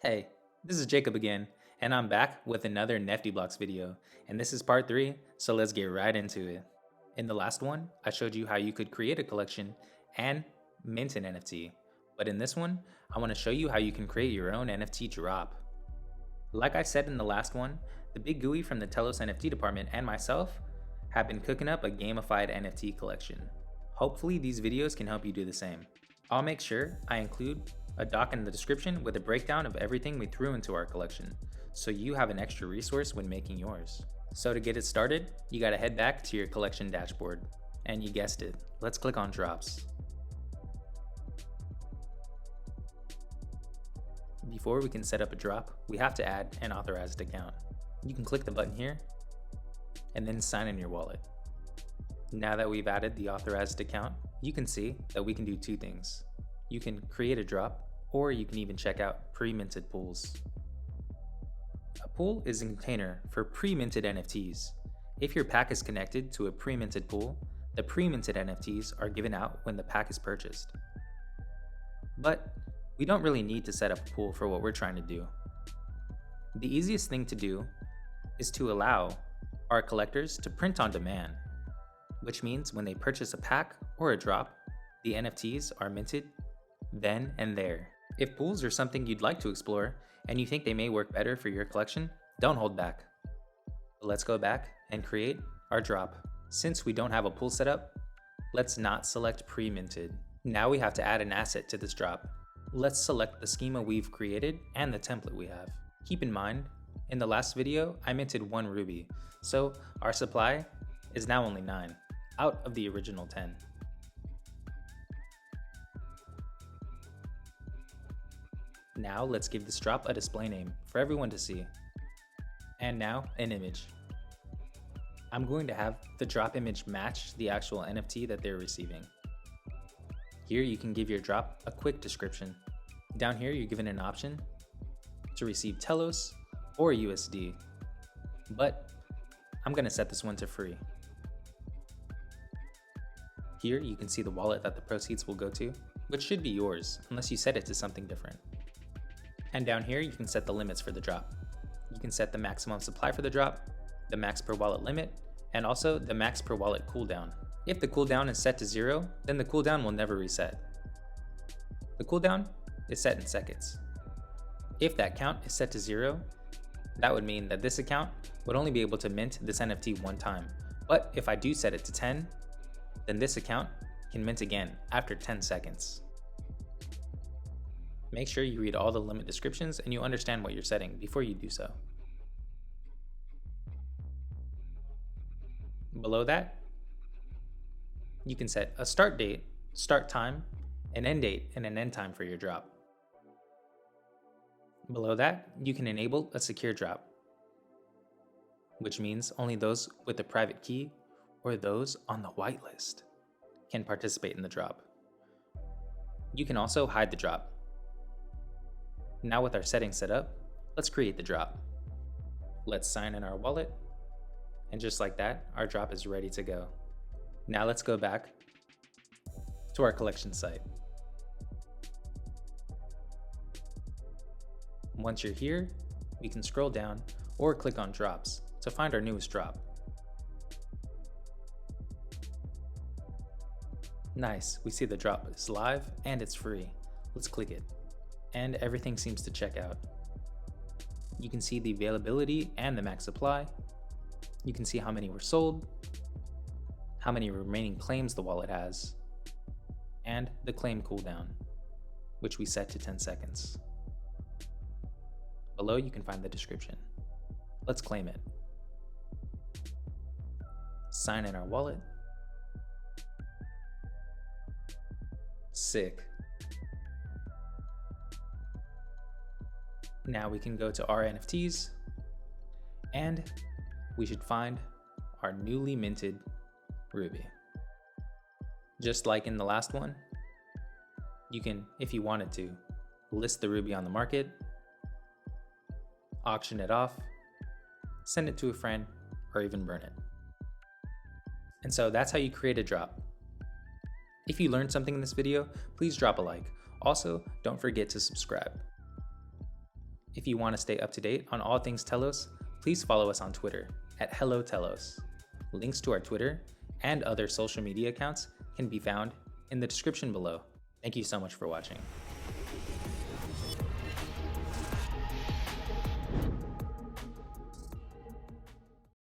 Hey, this is Jacob again, and I'm back with another NeftyBlocks video, and this is part 3, so let's get right into it. In the last one, I showed you how you could create a collection and mint an NFT, but in this one, I want to show you how you can create your own NFT drop. Like I said in the last one, the big GUI from the Telos NFT department and myself have been cooking up a gamified NFT collection. Hopefully these videos can help you do the same. I'll make sure I include a doc in the description with a breakdown of everything we threw into our collection, so you have an extra resource when making yours. So to get it started, you gotta head back to your collection dashboard. And you guessed it, let's click on drops. Before we can set up a drop, we have to add an authorized account. You can click the button here, and then sign in your wallet. Now that we've added the authorized account, you can see that we can do two things. You can create a drop, or you can even check out pre-minted pools. A pool is a container for pre-minted NFTs. If your pack is connected to a pre-minted pool, the pre-minted NFTs are given out when the pack is purchased. But we don't really need to set up a pool for what we're trying to do. The easiest thing to do is to allow our collectors to print on demand, which means when they purchase a pack or a drop, the NFTs are minted then and there. If pools are something you'd like to explore and you think they may work better for your collection, don't hold back. Let's go back and create our drop. Since we don't have a pool set up, let's not select pre-minted. Now we have to add an asset to this drop. Let's select the schema we've created and the template we have. Keep in mind, in the last video, I minted 1 ruby, so our supply is now only 9 out of the original 10. Now let's give this drop a display name for everyone to see. And now an image. I'm going to have the drop image match the actual NFT that they're receiving. Here you can give your drop a quick description. Down here you're given an option to receive Telos or USD, but I'm going to set this one to free. Here you can see the wallet that the proceeds will go to, which should be yours unless you set it to something different. And down here you can set the limits for the drop. You can set the maximum supply for the drop, the max per wallet limit, and also the max per wallet cooldown. If the cooldown is set to 0, then the cooldown will never reset. The cooldown is set in seconds. If that count is set to 0, that would mean that this account would only be able to mint this NFT one time. But if I do set it to 10, then this account can mint again after 10 seconds. Make sure you read all the limit descriptions and you understand what you're setting before you do so. Below that, you can set a start date, start time, an end date, and an end time for your drop. Below that, you can enable a secure drop, which means only those with a private key or those on the whitelist can participate in the drop. You can also hide the drop. Now with our settings set up, let's create the drop. Let's sign in our wallet, and just like that, our drop is ready to go. Now let's go back to our collection site. Once you're here, we can scroll down or click on drops to find our newest drop. Nice, we see the drop is live and it's free. Let's click it. And everything seems to check out. You can see the availability and the max supply. You can see how many were sold, how many remaining claims the wallet has, and the claim cooldown, which we set to 10 seconds. Below you can find the description. Let's claim it. Sign in our wallet. Sick. Now we can go to our NFTs, and we should find our newly minted ruby. Just like in the last one, you can, if you wanted to, list the ruby on the market, auction it off, send it to a friend, or even burn it. And so that's how you create a drop. If you learned something in this video, please drop a like. Also, don't forget to subscribe. If you want to stay up to date on all things Telos, please follow us on Twitter at HelloTelos. Links to our Twitter and other social media accounts can be found in the description below. Thank you so much for watching.